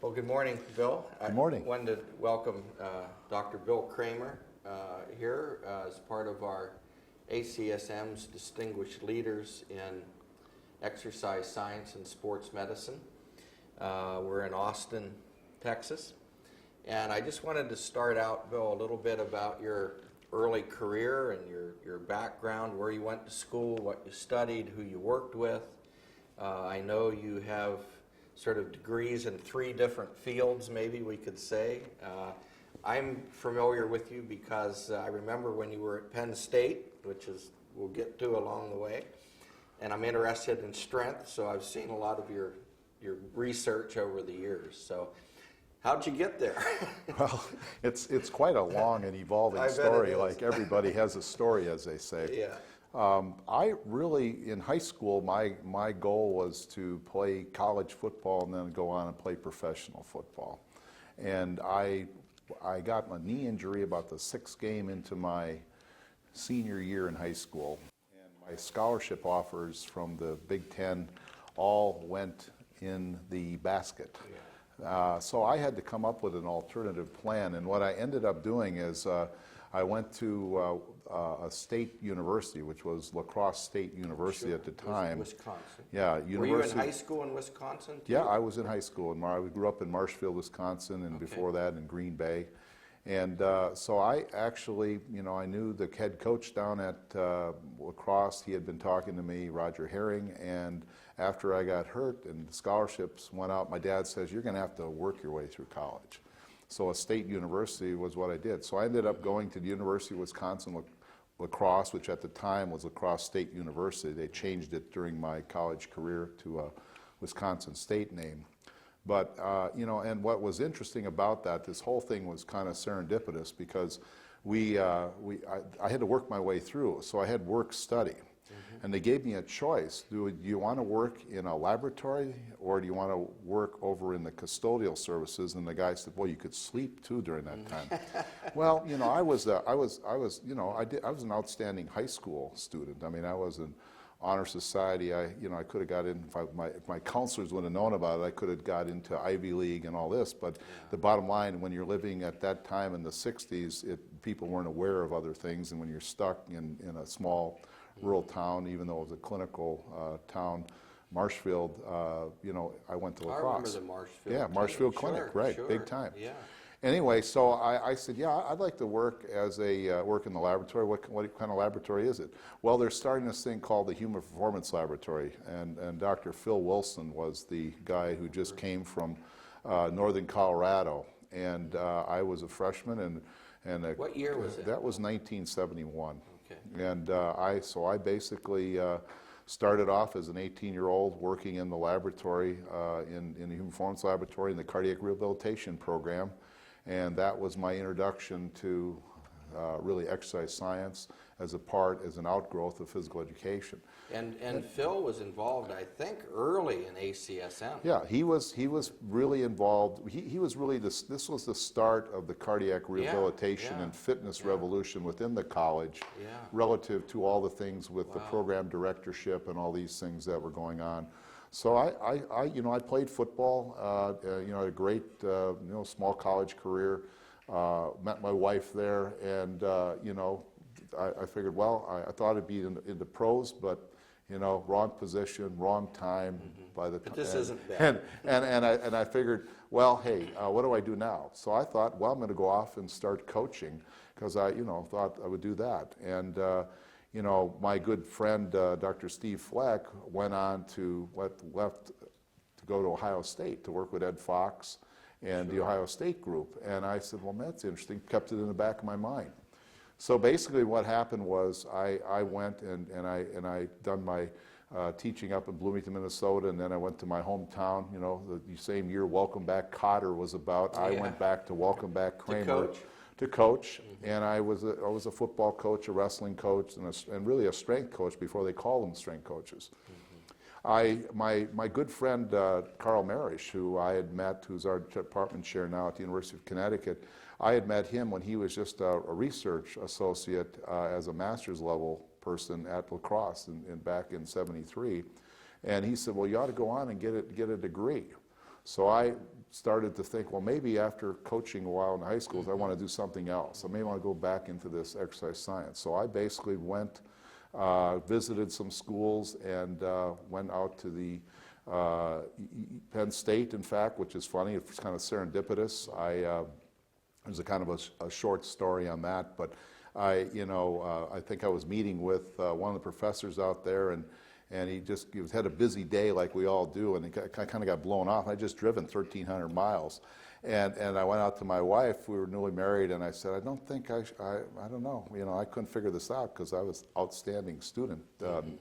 Well, good morning, Bill. Good morning. I wanted to welcome Dr. Bill Kraemer here as part of our ACSM's Distinguished Leaders in Exercise Science and Sports Medicine. We're in Austin, Texas. And I just wanted to start out, Bill, a little bit about your early career and your background, where you went to school, what you studied, who you worked with. I know you have sort of degrees in 3 different fields, maybe we could say. I'm familiar with you because I remember when you were at Penn State, which is we'll get to along the way, and I'm interested in strength, so I've seen a lot of your research over the years. So how'd you get there? Well, it's quite a long and evolving story, like everybody has a story, as they say. Yeah. I really, in high school, my goal was to play college football and then go on and play professional football. And I got my knee injury about the 6th game into my senior year in high school. And my scholarship offers from the Big Ten all went in the basket. So I had to come up with an alternative plan. And what I ended up doing is I went to a state university, which was La Crosse State University at the time. Wisconsin. Yeah, university. Were you in high school in Wisconsin too? Yeah, I was in high school. I grew up in Marshfield, Wisconsin, and before that in Green Bay. And so I actually, I knew the head coach down at La Crosse. He had been talking to me, Roger Herring, and after I got hurt and the scholarships went out, my dad says, you're going to have to work your way through college. So a state university was what I did. So I ended up going to the University of Wisconsin La Crosse, which at the time was La Crosse State University. They changed it during my college career to a Wisconsin State name. But, and what was interesting about that, this whole thing was kind of serendipitous because I had to work my way through. So I had work-study. And they gave me a choice. Do you want to work in a laboratory or do you want to work over in the custodial services? And the guy said, well, you could sleep too during that time. Well, I was an outstanding high school student. I mean, I was an honor society. I could have got in, if my counselors would have known about it, I could have got into Ivy League and all this. But the bottom line, when you're living at that time in the 60s, people weren't aware of other things. And when you're stuck in a small rural town, even though it was a clinical town, Marshfield, I went to La Crosse. I remember the Marshfield. Yeah, Marshfield Clinic, right, sure. Big time. Yeah. Anyway, so I said, yeah, I'd like to work as work in the laboratory. What kind of laboratory is it? Well, they're starting this thing called the Human Performance Laboratory, and Dr. Phil Wilson was the guy who just came from northern Colorado, and I was a freshman, and what year was it? That was 1971. Okay. And I basically started off as an 18-year-old working in the laboratory, in the Human Performance Laboratory in the Cardiac Rehabilitation Program. And that was my introduction to really exercise science as an outgrowth of physical education. And Phil was involved, I think, early in ACSM. Yeah, he was really involved. He was really this was the start of the cardiac rehabilitation and fitness revolution within the college, relative to all the things with the program directorship and all these things that were going on. So I played football. Had a great small college career. Met my wife there, and I figured, well, I thought it'd be in the pros, but wrong position, wrong time. By the but this isn't bad. And I figured, well, hey, what do I do now? So I thought, well, I'm going to go off and start coaching because I thought I would do that. And my good friend Dr. Steve Fleck went on to left to go to Ohio State to work with Ed Fox and the Ohio State group. And I said, well, that's interesting. Kept it in the back of my mind. So basically what happened was I went and I done my teaching up in Bloomington, Minnesota, and then I went to my hometown, the same year Welcome Back Cotter was about. I went back to Welcome Back Kraemer to coach. And I was a football coach, a wrestling coach, and really a strength coach before they called them strength coaches. My good friend Carl Marish, who I had met, who's our department chair now at the University of Connecticut, I had met him when he was just a research associate as a master's level person at La Crosse back in '73. And he said, well, you ought to go on and get a degree. So I started to think, well, maybe after coaching a while in high schools, I want to do something else. I may want to go back into this exercise science. So I basically went, visited some schools, and went out to the Penn State, in fact, which is funny. It's kind of serendipitous. There's a kind of a short story on that, but I think I was meeting with one of the professors out there, and he had a busy day like we all do, and I kind of got blown off. I just driven 1,300 miles, and I went out to my wife. We were newly married, and I said, I don't think I don't know. I couldn't figure this out because I was an outstanding student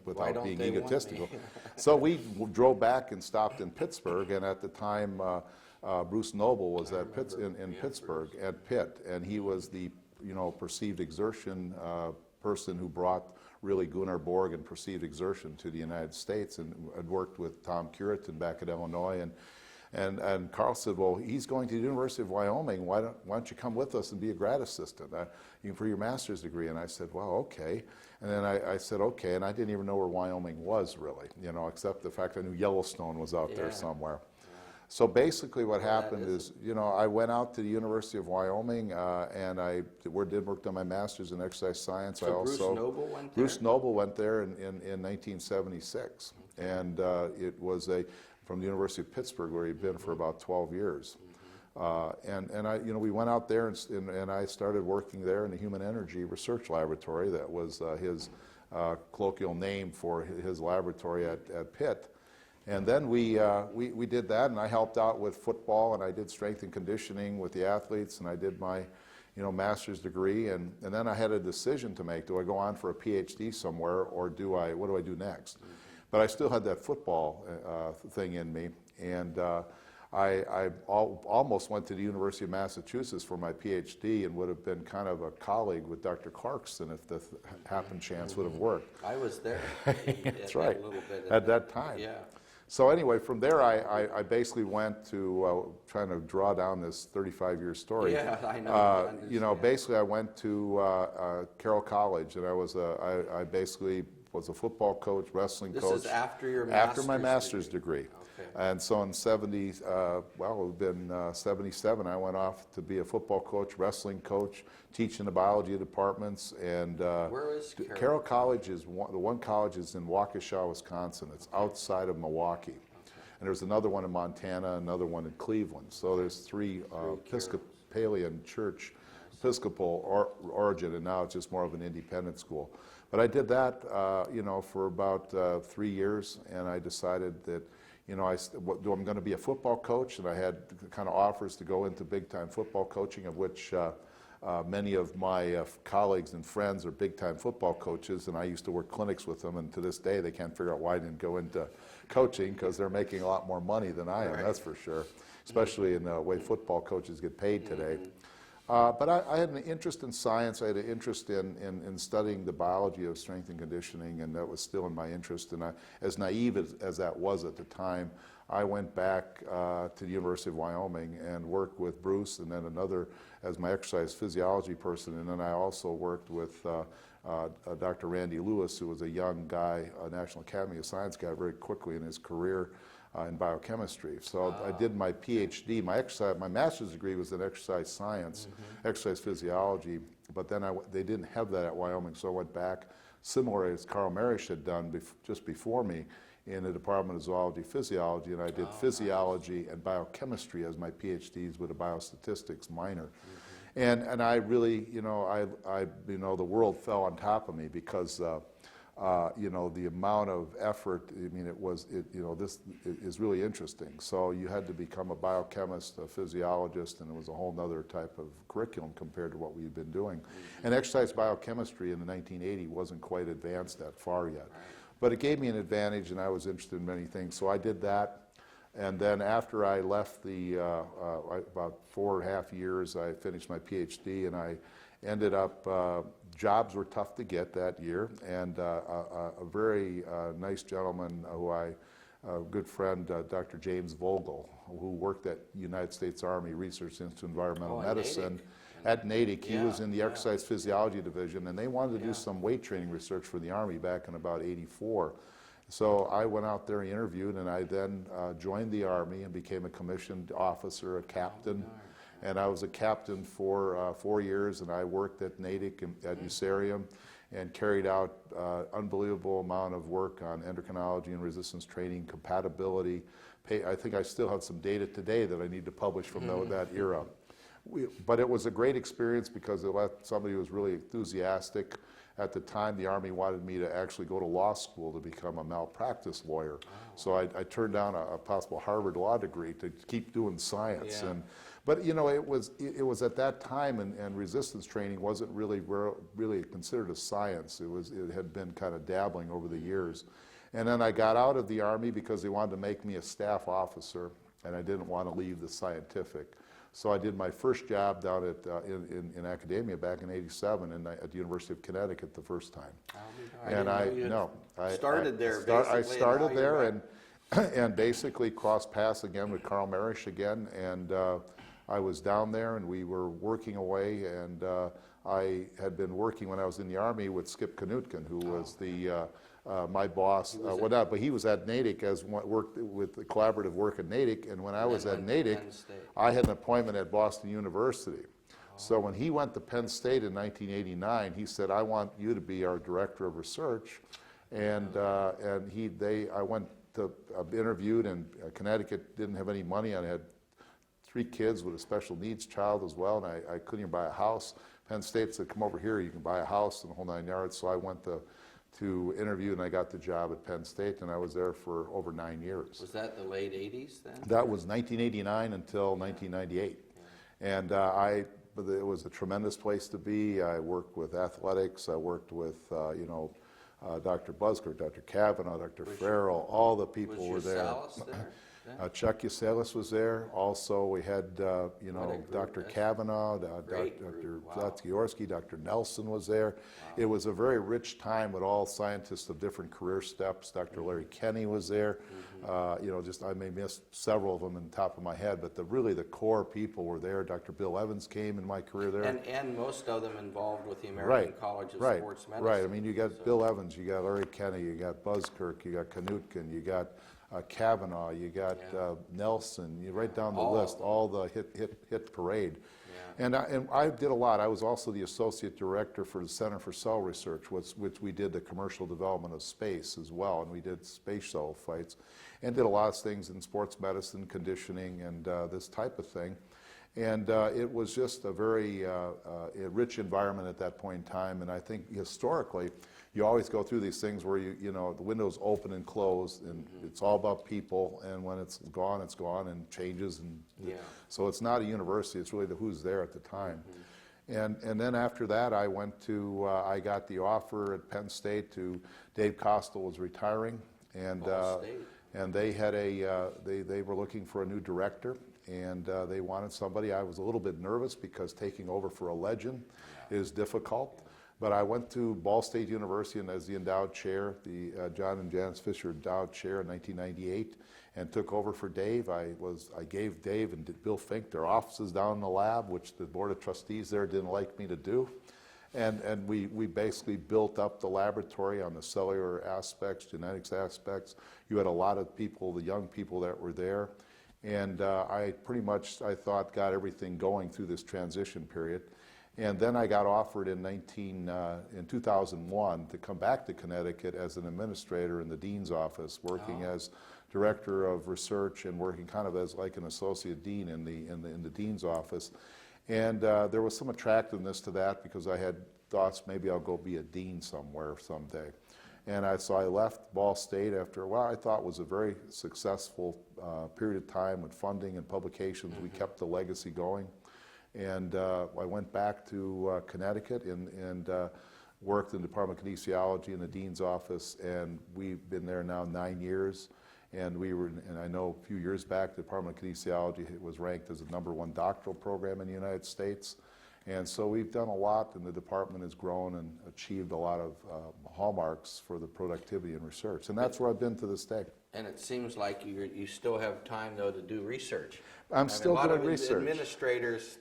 without being egotistical. So we drove back and stopped in Pittsburgh, and at the time, Bruce Noble was in Pittsburgh at Pitt, and he was the perceived exertion person who brought really Gunnar Borg and perceived exertion to the United States, and had worked with Tom Curitin back at Illinois, and Carl said, well, he's going to the University of Wyoming. Why don't you come with us and be a grad assistant for your master's degree? And I said, well, okay. And then I said, okay, and I didn't even know where Wyoming was really, except the fact I knew Yellowstone was out there somewhere. So basically what happened is, I went out to the University of Wyoming, and I worked on my master's in exercise science. So Bruce Noble went there? Bruce Noble went there in 1976, and it was from the University of Pittsburgh, where he'd been for about 12 years. We went out there, and I started working there in the Human Energy Research Laboratory. That was his colloquial name for his laboratory at Pitt. And then we did that, and I helped out with football, and I did strength and conditioning with the athletes, and I did my master's degree, and then I had a decision to make. Do I go on for a Ph.D. somewhere, or what do I do next? But I still had that football thing in me, and I almost went to the University of Massachusetts for my Ph.D. and would have been kind of a colleague with Dr. Clarkson if the happen chance would have worked. I was there. That's right, a little bit at that time. Yeah. So anyway, from there I basically went to trying to draw down this 35-year story. Yeah, I know. Basically I went to Carroll College, and I basically was a football coach, wrestling coach. This is after your After my master's degree. Okay. And so in 77, I went off to be a football coach, wrestling coach, teaching the biology departments. And where is Carroll? Carroll College is the one college is in Waukesha, Wisconsin. It's outside of Milwaukee. Okay. And there's another one in Montana, another one in Cleveland. So there's three Episcopalian church, Episcopal origin, and now it's just more of an independent school. But I did that, for about 3 years, and I decided that, I'm going to be a football coach, and I had kind of offers to go into big-time football coaching, of which many of my colleagues and friends are big-time football coaches, and I used to work clinics with them, and to this day they can't figure out why I didn't go into coaching, because they're making a lot more money than I am, that's for sure, especially in the way football coaches get paid today. But I had an interest in science. I had an interest in studying the biology of strength and conditioning, and that was still in my interest. And as naive as that was at the time, I went back to the University of Wyoming and worked with Bruce, and then another as my exercise physiology person. And then I also worked with Dr. Randy Lewis, who was a young guy, a National Academy of Science guy, very quickly in his career in biochemistry. So I did my Ph.D. My master's degree was in exercise science, exercise physiology, but then they didn't have that at Wyoming, so I went back, similar as Carl Marish had done just before me, in the Department of Zoology Physiology, and I did physiology and biochemistry as my Ph.D.s with a biostatistics minor. And I really, the world fell on top of me because the amount of effort, this is really interesting. So you had to become a biochemist, a physiologist, and it was a whole other type of curriculum compared to what we've been doing. And exercise biochemistry in the 1980s wasn't quite advanced that far yet. But it gave me an advantage, and I was interested in many things. So I did that. And then after I left about 4.5 years, I finished my Ph.D., and I ended up, jobs were tough to get that year, and a very nice gentleman a good friend, Dr. James Vogel, who worked at United States Army Research Institute of Environmental Medicine at Natick. He was in the exercise physiology division, and they wanted to do some weight training research for the Army back in about '84. So I went out there and interviewed, and I then joined the Army and became a commissioned officer, a captain. And I was a captain for 4 years, and I worked at Natick and at Usarium and carried out unbelievable amount of work on endocrinology and resistance training, compatibility. I think I still have some data today that I need to publish from that era. But it was a great experience because it let somebody who was really enthusiastic. At the time, the Army wanted me to actually go to law school to become a malpractice lawyer. So I turned down a possible Harvard law degree to keep doing science. Yeah. But you know, it was at that time, and resistance training wasn't really considered a science. It had been kind of dabbling over the years. And then I got out of the Army because they wanted to make me a staff officer, and I didn't want to leave the scientific. So I did my first job down at in academia back in '87 at the University of Connecticut the first time. I started there. I started there and basically crossed paths again with Carl Marish again, and I was down there and we were working away, and I had been working when I was in the Army with Skip Knutkin, who was my boss. But he was at Natick worked with the collaborative work at Natick, and when I was at Natick, I had an appointment at Boston University. So when he went to Penn State in 1989, he said, "I want you to be our director of research," and I went to interviewed, and Connecticut didn't have any money. I had 3 kids with a special needs child as well, and I couldn't even buy a house. Penn State said, "Come over here, you can buy a house," and the whole 9 yards. So I went to interview, and I got the job at Penn State, and I was there for over 9 years. Was that the late 80s then? That was 1989 until 1998. Yeah. And it was a tremendous place to be. I worked with athletics. I worked with, Dr. Busker, Dr. Kavanaugh, Dr. Farrell, all the people were there. Was Salas there? Chuck Usalis was there. Also, we had, Dr. Kavanaugh, Dr. Zlatkiorski, Dr. Nelson was there. Wow. It was a very rich time with all scientists of different career steps. Dr. Larry Kenny was there. I may miss several of them in the top of my head, but really the core people were there. Dr. Bill Evans came in my career there. And most of them involved with the American College of Sports Medicine. Right. I mean, you got Bill Evans, you got Larry Kenny, you got Buskirk, you got Knutkin, you got Kavanaugh, you got Nelson, you write down the list, all the hit parade. Yeah. And I did a lot. I was also the associate director for the Center for Cell Research, which we did the commercial development of space as well, and we did space shuttle flights, and did a lot of things in sports medicine, conditioning, and this type of thing. And it was just a very rich environment at that point in time, and I think historically, you always go through these things where the windows open and close, and it's all about people, and when it's gone, and changes, and so it's not a university, it's really who's there at the time. And then after that, I went to, I got the offer at Penn State Dave Costel was retiring, and they had they were looking for a new director, and they wanted somebody. I was a little bit nervous because taking over for a legend is difficult. But I went to Ball State University and as the endowed chair, the John and Janice Fisher endowed chair in 1998, and took over for Dave. I gave Dave and Bill Fink their offices down in the lab, which the board of trustees there didn't like me to do. And we basically built up the laboratory on the cellular aspects, genetics aspects. You had a lot of people, the young people that were there. And I pretty much, I thought, got everything going through this transition period. And then I got offered in 2001 to come back to Connecticut as an administrator in the dean's office, working as director of research and working kind of as like an associate dean in the dean's office. And there was some attractiveness to that because I had thoughts maybe I'll go be a dean somewhere someday. And so I left Ball State after what I thought was a very successful period of time with funding and publications. We kept the legacy going. And I went back to Connecticut and worked in the Department of Kinesiology in the dean's office, and we've been there now 9 years. And I know a few years back, the Department of Kinesiology was ranked as the #1 doctoral program in the United States. And so we've done a lot, and the department has grown and achieved a lot of hallmarks for the productivity and research. And that's where I've been to this day. And it seems like you still have time, though, to do research. I'm still doing research. Administrators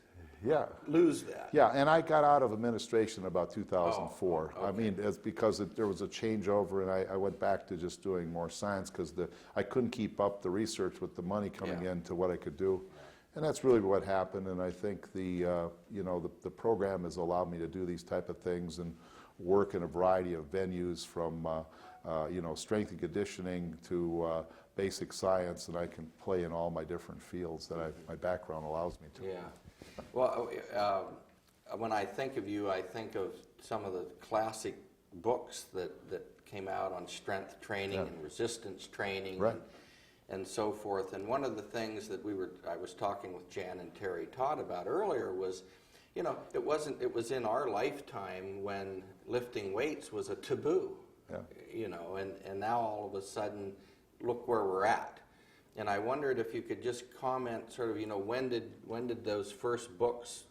Yeah. lose that. Yeah, and I got out of administration about 2004. Oh, okay. I mean, it's because there was a changeover, and I went back to just doing more science because I couldn't keep up the research with the money coming in to what I could do. And that's really what happened, and I think the program has allowed me to do these type of things and work in a variety of venues from strength and conditioning to basic science, and I can play in all my different fields that my background allows me to. Yeah. Well, when I think of you, I think of some of the classic books that came out on strength training and resistance training and so forth. And one of the things that I was talking with Jan and Terry Todd about earlier was, it was in our lifetime when lifting weights was a taboo. And now all of a sudden, look where we're at. And I wondered if you could just comment sort of, when did those first books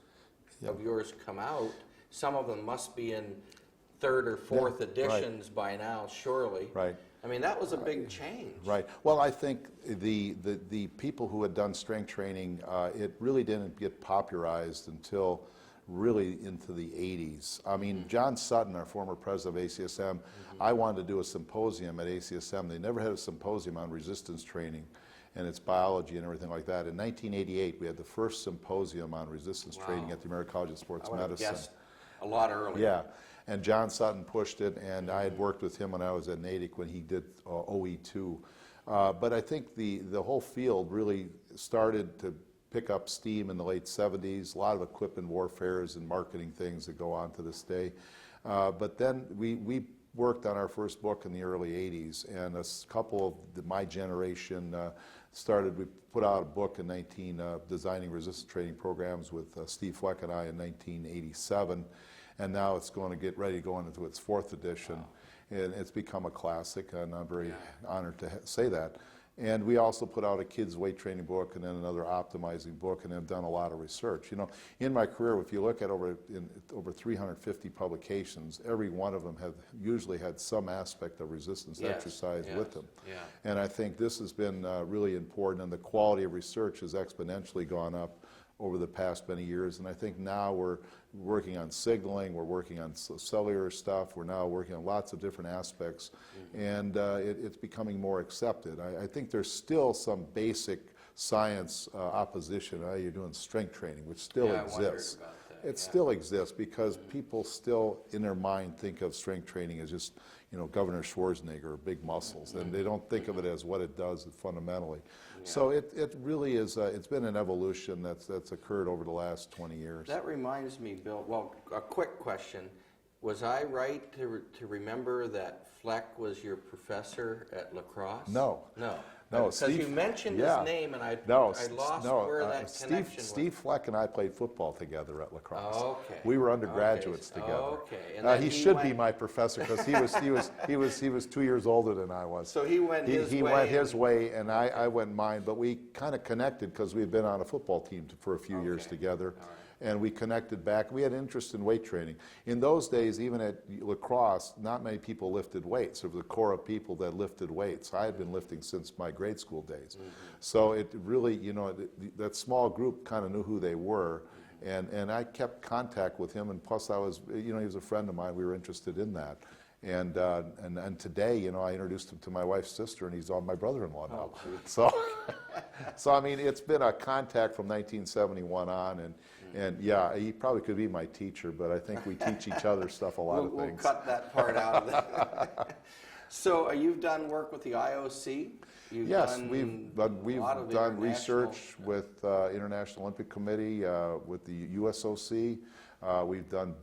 of yours come out? Some of them must be in third or fourth editions by now, surely. Right. I mean, that was a big change. Right. Well, I think the people who had done strength training, it really didn't get popularized until really into the 80s. I mean, John Sutton, our former president of ACSM, I wanted to do a symposium at ACSM. They never had a symposium on resistance training and its biology and everything like that. In 1988, we had the first symposium on resistance training at the American College of Sports Medicine. I would have guessed a lot earlier. Yeah, and John Sutton pushed it, and I had worked with him when I was at Natick when he did OE2. But I think the whole field really started to pick up steam in the late 70s, a lot of equipment warfares and marketing things that go on to this day. But then we worked on our first book in the early 80s, and a couple of my generation we put out a book in Designing Resistance Training Programs with Steve Fleck and I in 1987, and now it's going to get ready to go into its fourth edition, and it's become a classic, and I'm very honored to say that. And we also put out a kids' weight training book and then another optimizing book, and have done a lot of research. In my career, if you look at over 350 publications, every one of them have usually had some aspect of resistance exercise with them. Yeah. And I think this has been really important, and the quality of research has exponentially gone up over the past many years. And I think now we're working on signaling, we're working on cellular stuff, we're now working on lots of different aspects, and it's becoming more accepted. I think there's still some basic science opposition. You're doing strength training, which still exists. It still exists because people still, in their mind, think of strength training as just, Governor Schwarzenegger or big muscles, and they don't think of it as what it does fundamentally. So it really is, it's been an evolution that's occurred over the last 20 years. That reminds me, Bill, well, a quick question. Was I right to remember that Fleck was your professor at La Crosse? No. Because you mentioned his name, and I lost where that connection was. Steve Fleck and I played football together at La Crosse. Okay. We were undergraduates together. Okay. And he should be my professor because he was 2 years older than I was. So he went his way. He went his way, and I went mine. But we kind of connected because we had been on a football team for a few years together. And we connected back. We had interest in weight training. In those days, even at La Crosse, not many people lifted weights. There was a core of people that lifted weights. I had been lifting since my grade school days. So it really, that small group kind of knew who they were. And I kept contact with him, and plus I was, he was a friend of mine. We were interested in that. And today, I introduced him to my wife's sister, and he's on my brother-in-law now. So I mean, it's been a contact from 1971 on, and he probably could be my teacher, but I think we teach each other stuff, a lot of things. We'll cut that part out of that. So you've done work with the IOC? Yes, we've done research with International Olympic Committee, with the USOC. We've done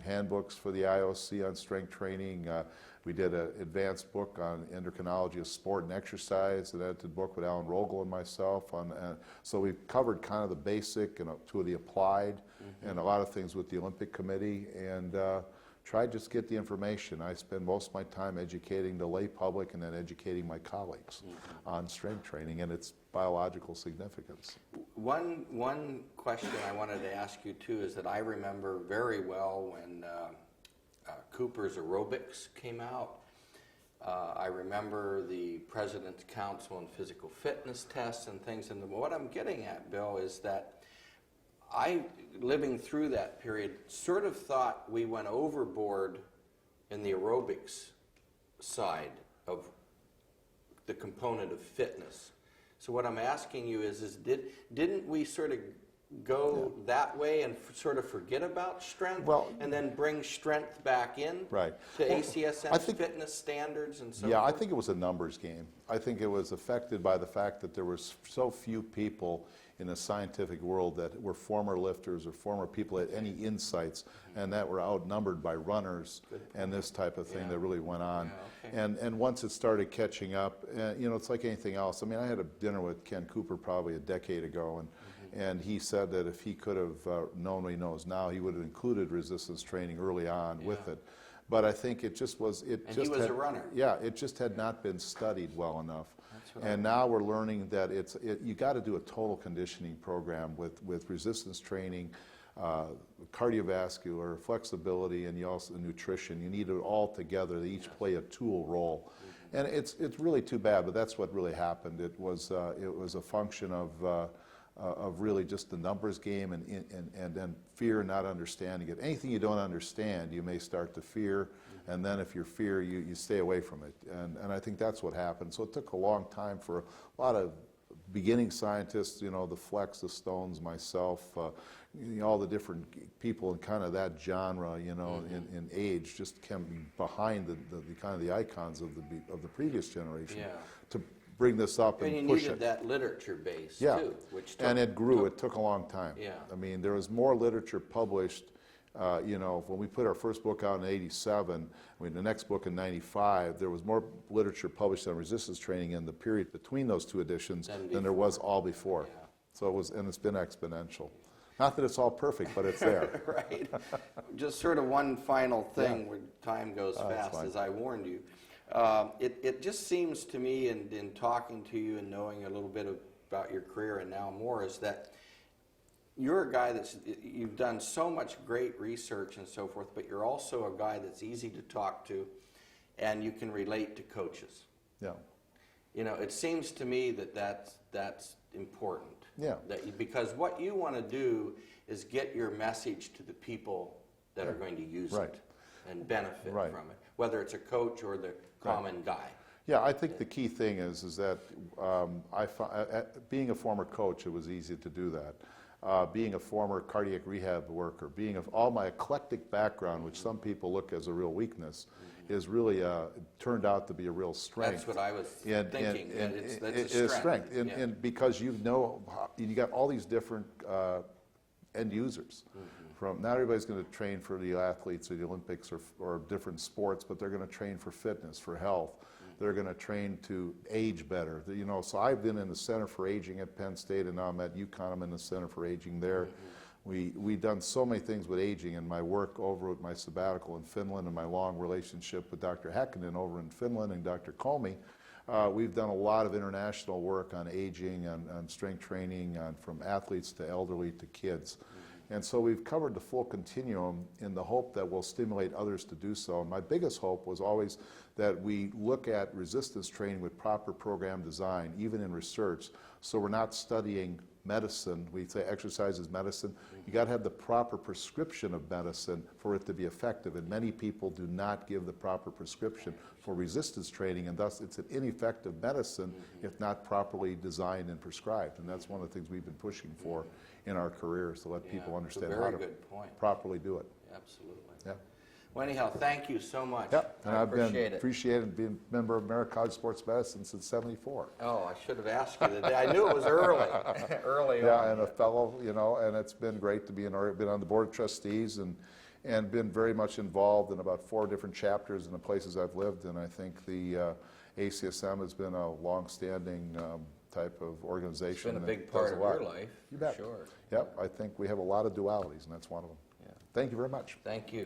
handbooks for the IOC on strength training. We did an advanced book on endocrinology of sport and exercise, and edited a book with Alan Rogel and myself. So we've covered kind of the basic and to the applied, and a lot of things with the Olympic Committee, and tried to just get the information. I spend most of my time educating the lay public and then educating my colleagues on strength training and its biological significance. One question I wanted to ask you too is that I remember very well when Cooper's aerobics came out. I remember the President's Council on Physical Fitness tests and things. And what I'm getting at, Bill, is that I, living through that period, sort of thought we went overboard in the aerobics side of the component of fitness. So what I'm asking you is didn't we sort of go that way and sort of forget about strength, and then bring strength back in to ACSM's fitness standards and so forth? I think it was a numbers game. I think it was affected by the fact that there were so few people in the scientific world that were former lifters or former people that had any insights, and that were outnumbered by runners and this type of thing that really went on. And once it started catching up, you know, it's like anything else. I mean, I had a dinner with Ken Cooper probably a decade ago, and he said that if he could have known what he knows now, he would have included resistance training early on with it. But I think it just was, he was a runner. Yeah, it just had not been studied well enough. And now we're learning that you got to do a total conditioning program with resistance training, cardiovascular, flexibility, and you also nutrition. You need it all together. They each play a tool role. And it's really too bad, but that's what really happened. It was a function of really just the numbers game and then fear and not understanding it. Anything you don't understand, you may start to fear, and then if you fear, you stay away from it. And I think that's what happened. So it took a long time for a lot of beginning scientists, you know, the Flecks, the Stones, myself, you know, all the different people in kind of that genre, you know, in age, just came behind the kind of the icons of the previous generation to bring this up and push it. And you needed that literature base too, which took, and it grew. It took a long time. I mean, there was more literature published. You know, when we put our first book out in '87, I mean, the next book in '95, there was more literature published on resistance training in the period between those two editions than there was all before. So it was, and it's been exponential. Not that it's all perfect, but it's there. Right. Just sort of one final thing where time goes fast, as I warned you. It just seems to me, in talking to you and knowing a little bit about your career and now more, is that you're a guy you've done so much great research and so forth, but you're also a guy that's easy to talk to, and you can relate to coaches. Yeah. You know, it seems to me that's important. Yeah. Because what you want to do is get your message to the people that are going to use it and benefit from it, whether it's a coach or the common guy. Yeah, I think the key thing is that being a former coach, it was easy to do that. Being a former cardiac rehab worker, being all my eclectic background, which some people look as a real weakness, is really turned out to be a real strength. That's what I was thinking. It's a strength. And because you got all these different end users. Not everybody's going to train for the athletes or the Olympics or different sports, but they're going to train for fitness, for health. They're going to train to age better. You know, so I've been in the Center for Aging at Penn State, and now I'm at UConn. I'm in the Center for Aging there. We've done so many things with aging, and my work over with my sabbatical in Finland and my long relationship with Dr. Häkkinen over in Finland and Dr. Comey. We've done a lot of international work on aging, on strength training, from athletes to elderly to kids. And so we've covered the full continuum in the hope that we'll stimulate others to do so. And my biggest hope was always that we look at resistance training with proper program design, even in research, so we're not studying medicine. We say exercise is medicine. You got to have the proper prescription of medicine for it to be effective, and many people do not give the proper prescription for resistance training, and thus it's an ineffective medicine if not properly designed and prescribed. And that's one of the things we've been pushing for in our careers, to let people understand how to properly do it. Absolutely. Yeah. Well, anyhow, thank you so much. Yep. And I appreciate it. Appreciated being a member of American College of Sports Medicine since '74. Oh, I should have asked you that. I knew it was early, early on. Yeah, and a fellow, you know, and it's been great to been on the board of trustees and been very much involved in about 4 different chapters in the places I've lived. And I think the ACSM has been a long-standing type of organization. It's been a big part of your life. You bet. Sure. Yep, I think we have a lot of dualities, and that's one of them. Yeah. Thank you very much. Thank you.